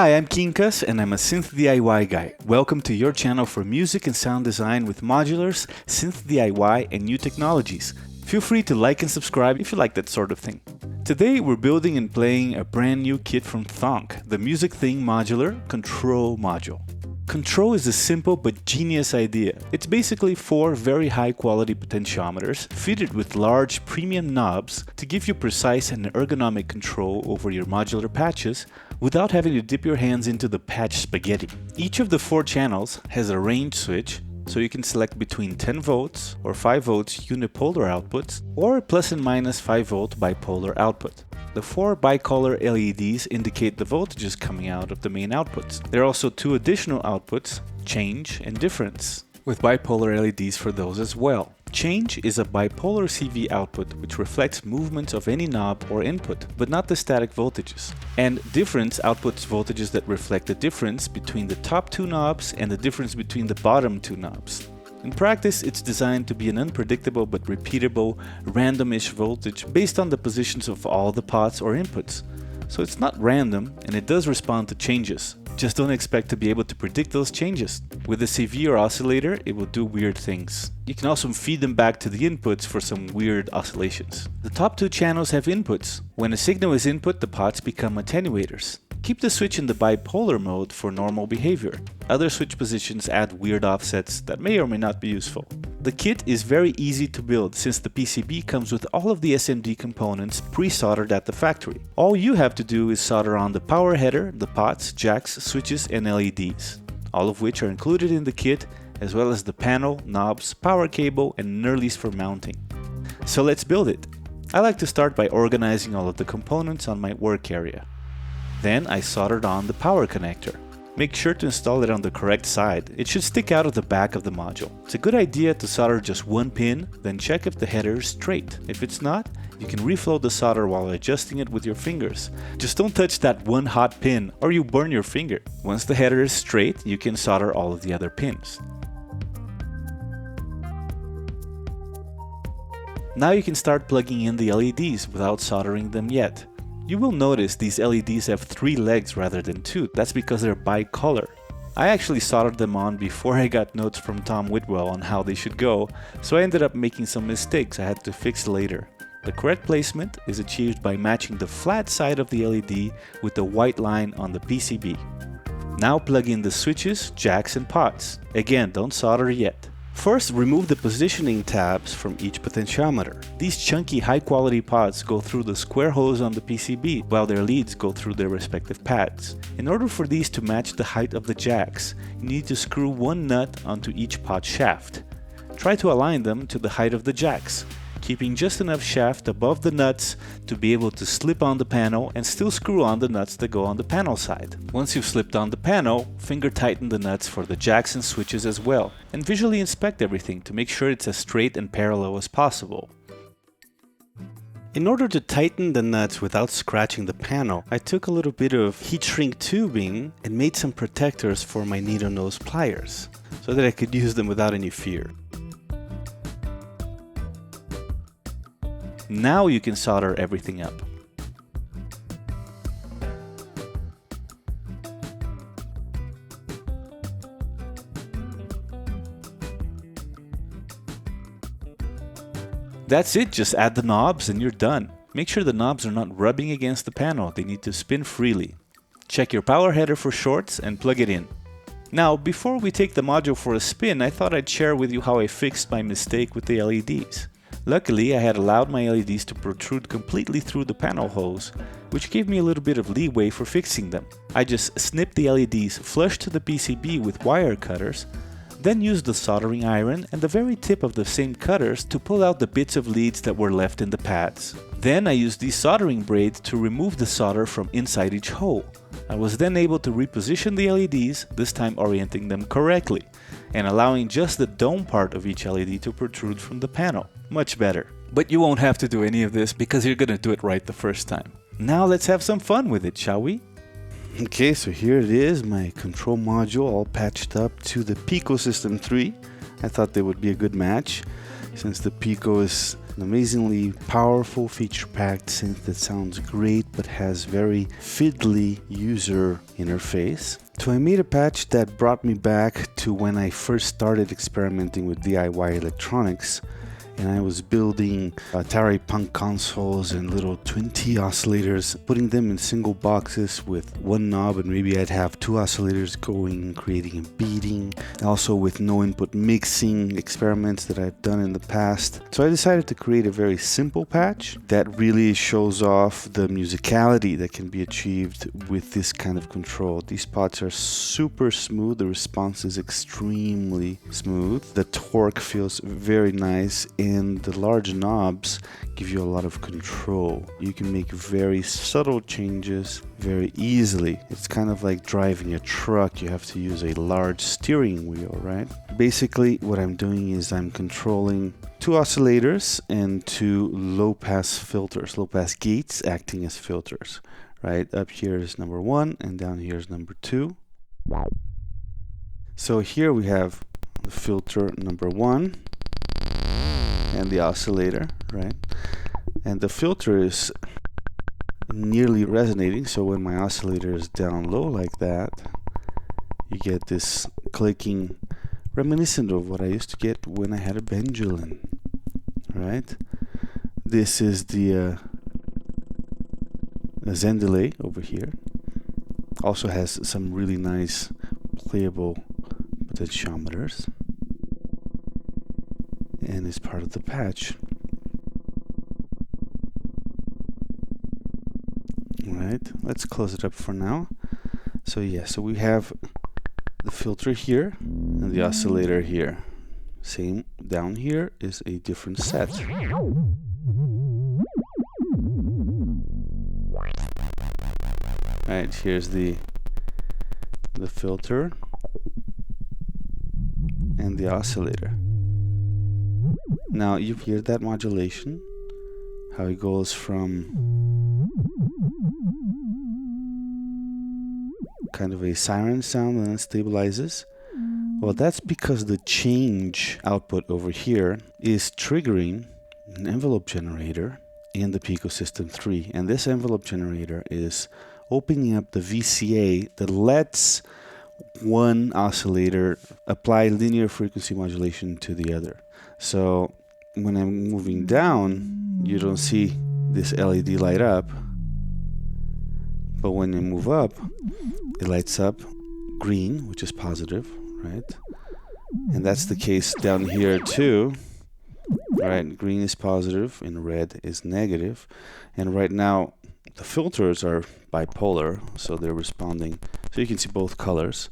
Hi, I'm Quincas and I'm a synth DIY guy. Welcome to your channel for music and sound design with modulars, synth DIY, and new technologies. Feel free to like and subscribe if you like that sort of thing. Today we're building and playing a brand new kit from Thing, the music Thing Modular Control Module. Control is a simple but genius idea. It's basically 4 very high quality potentiometers fitted with large premium knobs to give you precise and ergonomic control over your modular patches without having to dip your hands into the patch spaghetti. Each of the 4 channels has a range switch, so you can select between 10 volts or 5 volts unipolar outputs or plus and minus 5 volt bipolar output. The 4 bicolor LEDs indicate the voltages coming out of the main outputs. There are also 2 additional outputs, change and difference, with bipolar LEDs for those as well. Change is a bipolar CV output which reflects movements of any knob or input, but not the static voltages. And difference outputs voltages that reflect the difference between the top 2 knobs and the difference between the bottom 2 knobs. In practice, it's designed to be an unpredictable but repeatable, randomish voltage based on the positions of all the pots or inputs. So it's not random and it does respond to changes. Just don't expect to be able to predict those changes. With a CV or oscillator, it will do weird things. You can also feed them back to the inputs for some weird oscillations. The top 2 channels have inputs. When a signal is input, the pots become attenuators. Keep the switch in the bipolar mode for normal behavior. Other switch positions add weird offsets that may or may not be useful. The kit is very easy to build since the PCB comes with all of the SMD components pre-soldered at the factory. All you have to do is solder on the power header, the pots, jacks, switches, and LEDs, all of which are included in the kit, as well as the panel, knobs, power cable, and knurlies for mounting. So let's build it. I like to start by organizing all of the components on my work area. Then I soldered on the power connector. Make sure to install it on the correct side. It should stick out of the back of the module. It's a good idea to solder just one pin, then check if the header is straight. If it's not, you can reflow the solder while adjusting it with your fingers. Just don't touch that one hot pin or you burn your finger. Once the header is straight, you can solder all of the other pins. Now you can start plugging in the LEDs without soldering them yet. You will notice these LEDs have 3 legs rather than 2. That's because they're bicolor. I actually soldered them on before I got notes from Tom Whitwell on how they should go, so I ended up making some mistakes I had to fix later. The correct placement is achieved by matching the flat side of the LED with the white line on the PCB. Now plug in the switches, jacks, and pots. Again, don't solder yet. First, remove the positioning tabs from each potentiometer. These chunky high-quality pots go through the square holes on the PCB, while their leads go through their respective pads. In order for these to match the height of the jacks, you need to screw one nut onto each pot shaft. Try to align them to the height of the jacks, keeping just enough shaft above the nuts to be able to slip on the panel and still screw on the nuts that go on the panel side. Once you've slipped on the panel, finger tighten the nuts for the jacks and switches as well, and visually inspect everything to make sure it's as straight and parallel as possible. In order to tighten the nuts without scratching the panel, I took a little bit of heat shrink tubing and made some protectors for my needle nose pliers, so that I could use them without any fear. Now you can solder everything up. That's it, just add the knobs and you're done. Make sure the knobs are not rubbing against the panel, they need to spin freely. Check your power header for shorts and plug it in. Now, before we take the module for a spin, I thought I'd share with you how I fixed my mistake with the LEDs. Luckily, I had allowed my LEDs to protrude completely through the panel holes, which gave me a little bit of leeway for fixing them. I just snipped the LEDs flush to the PCB with wire cutters, then used the soldering iron and the very tip of the same cutters to pull out the bits of leads that were left in the pads. Then I used these soldering braids to remove the solder from inside each hole. I was then able to reposition the LEDs, this time orienting them correctly, and allowing just the dome part of each LED to protrude from the panel. Much better. But you won't have to do any of this because you're gonna do it right the first time. Now let's have some fun with it, shall we? Okay, so here it is, my control module all patched up to the Pico System 3. I thought they would be a good match since the Pico is An amazingly powerful, feature-packed synth that sounds great but has very fiddly user interface. So I made a patch that brought me back to when I first started experimenting with DIY electronics, and I was building Atari Punk consoles and little twin T oscillators, putting them in single boxes with one knob, and maybe I'd have two oscillators going, creating a beating. Also with no input mixing experiments that I've done in the past. So I decided to create a very simple patch that really shows off the musicality that can be achieved with this kind of control. These pots are super smooth, the response is extremely smooth, the torque feels very nice, and the large knobs give you a lot of control. You can make very subtle changes very easily. It's kind of like driving a truck. You have to use a large steering wheel, right? Basically, what I'm doing is I'm controlling two oscillators and two low-pass filters, low-pass gates acting as filters, right? Up here is number 1 and down here is number 2. So here we have the filter number 1 and the oscillator, right? And the filter is nearly resonating, so when my oscillator is down low like that, you get this clicking reminiscent of what I used to get when I had a pendulum, right? This is the Zen delay over here. Also has some really nice playable potentiometers, and is part of the patch. Alright, let's close it up for now. So yeah, so we have the filter here and the oscillator here. Same down here is a different set. Alright, here's the filter and the oscillator. Now you hear that modulation, how it goes from kind of a siren sound and then stabilizes. Well, that's because the change output over here is triggering an envelope generator in the Pico System 3, and this envelope generator is opening up the VCA that lets one oscillator apply linear frequency modulation to the other. So when I'm moving down, you don't see this LED light up, but when you move up, it lights up green, which is positive, right? And that's the case down here too. Right, green is positive and red is negative. And right now the filters are bipolar, so they're responding. So you can see both colors.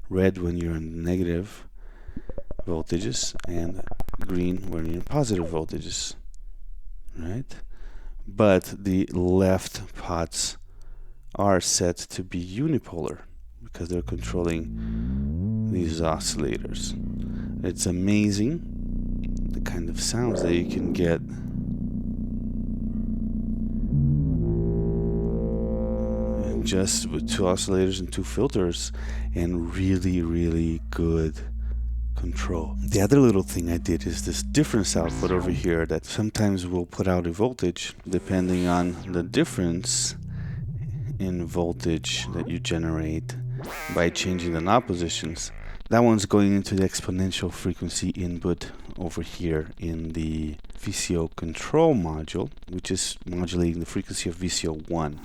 Red when you're in negative voltages and green when you're in positive voltages, right? But the left pots are set to be unipolar because they're controlling these oscillators. It's amazing the kind of sounds that you can get just with two oscillators and two filters, and really good control. The other little thing I did is this difference output over here that sometimes will put out a voltage depending on the difference in voltage that you generate by changing the knob positions. That one's going into the exponential frequency input over here in the VCO control module, which is modulating the frequency of VCO 1.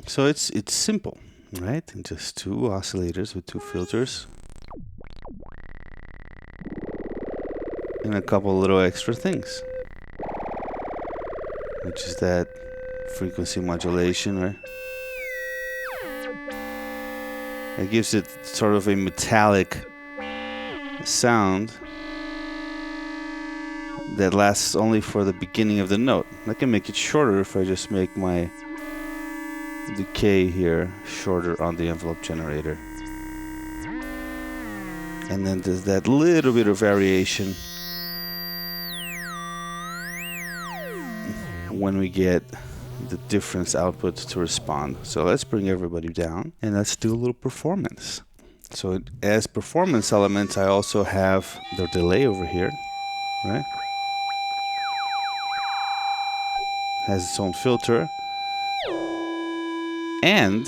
So it's simple, right? And just two oscillators with two filters and a couple little extra things, which is that frequency modulation, right? It gives it sort of a metallic sound that lasts only for the beginning of the note. I can make it shorter if I just make my decay here shorter on the envelope generator. And then there's that little bit of variation when we get the difference output to respond. So let's bring everybody down and let's do a little performance. So as performance elements, I also have the delay over here, right? has its own filter, and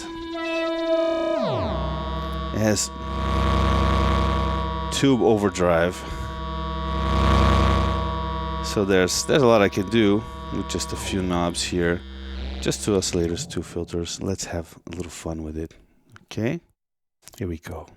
it has tube overdrive. So there's a lot I can do with just a few knobs here. Just 2 oscillators, 2 filters. Let's have a little fun with it. Okay, here we go.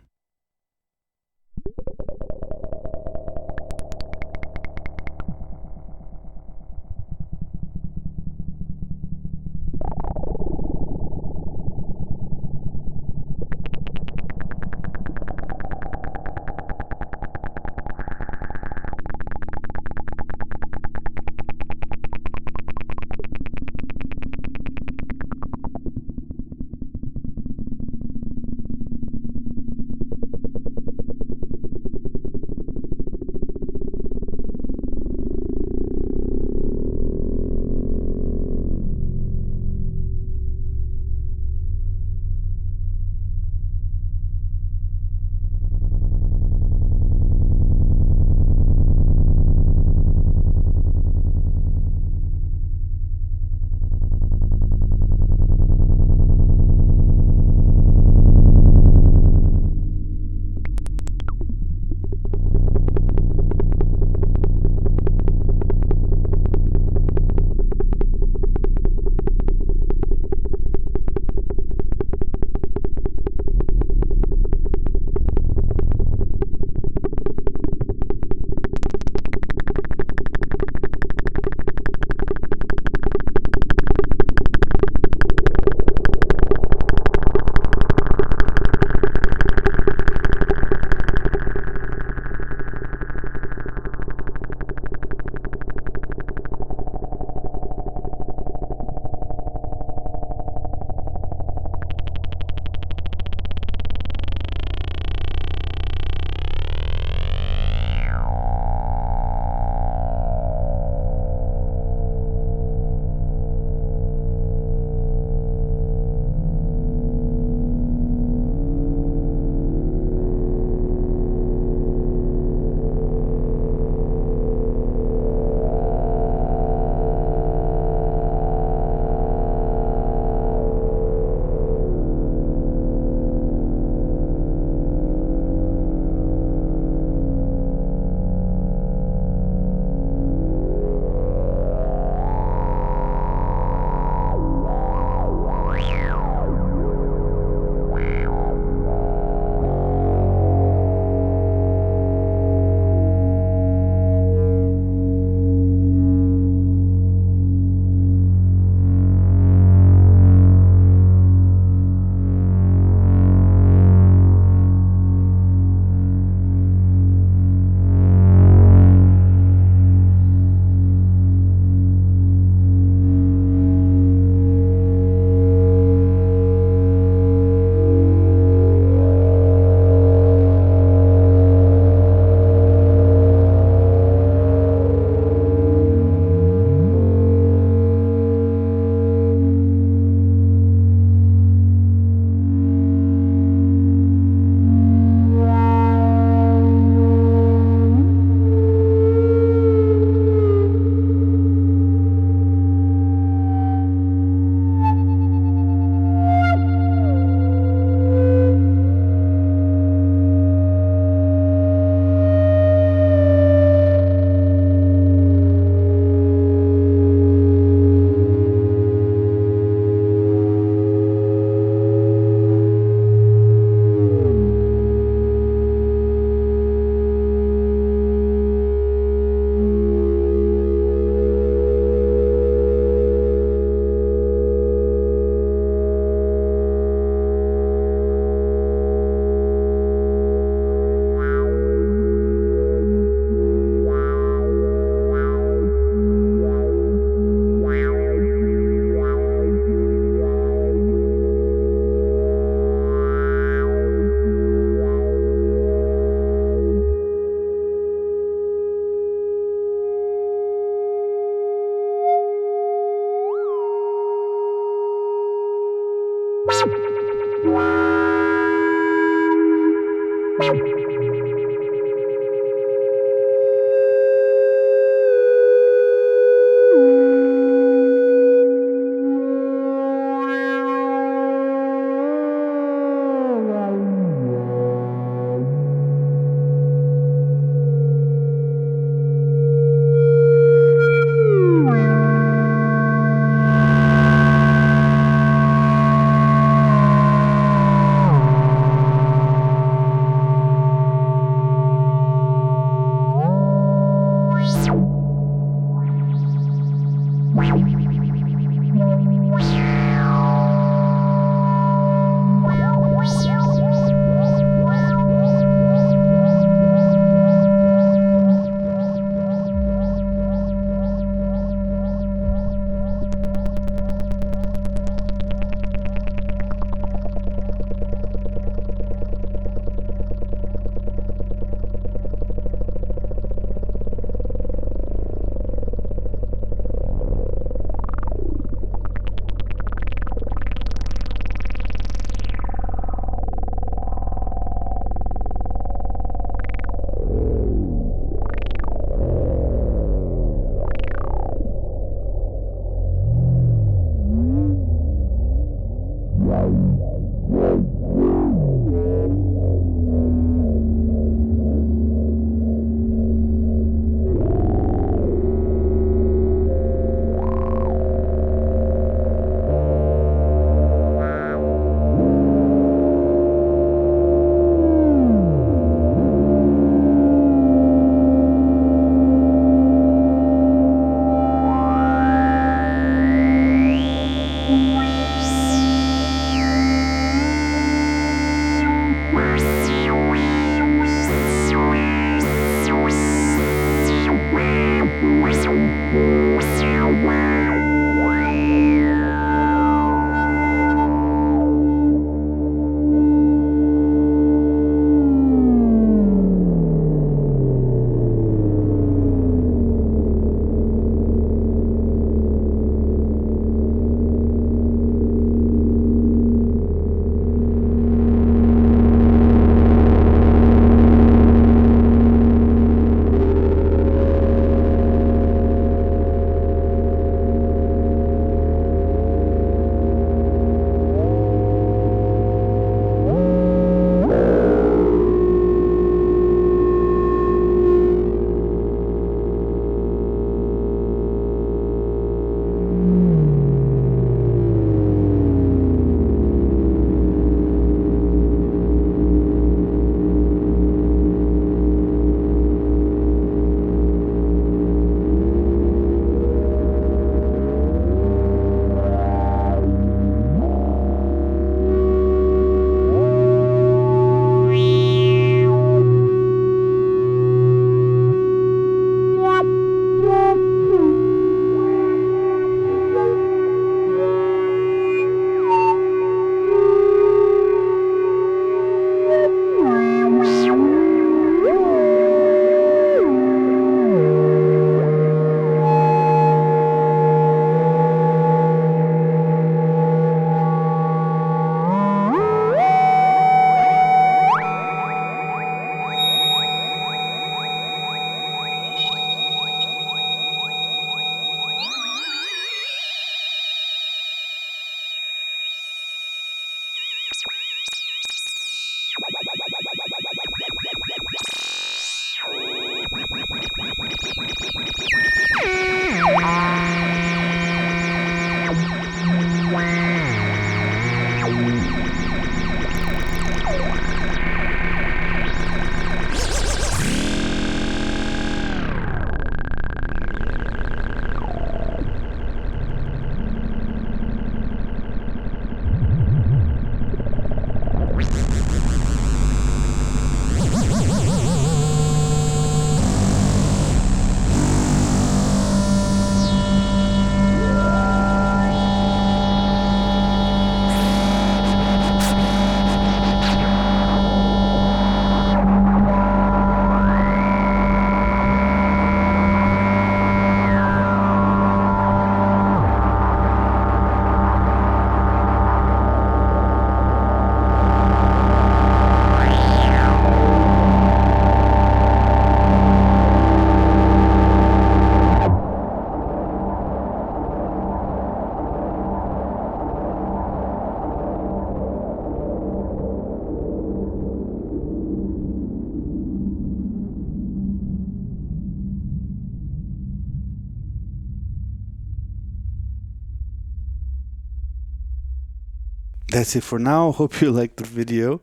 That's it for now. Hope you liked the video.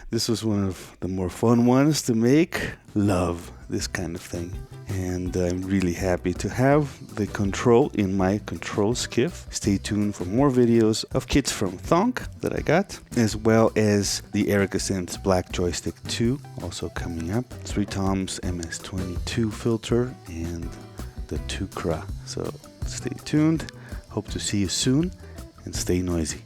This was one of the more fun ones to make. Love this kind of thing. And I'm really happy to have the control in my control skiff. Stay tuned for more videos of kits from Thonk that I got, as well as the Erica Synths Black Joystick 2 also coming up. 3 Toms MS22 filter and the 2 Kra. So stay tuned. Hope to see you soon and stay noisy.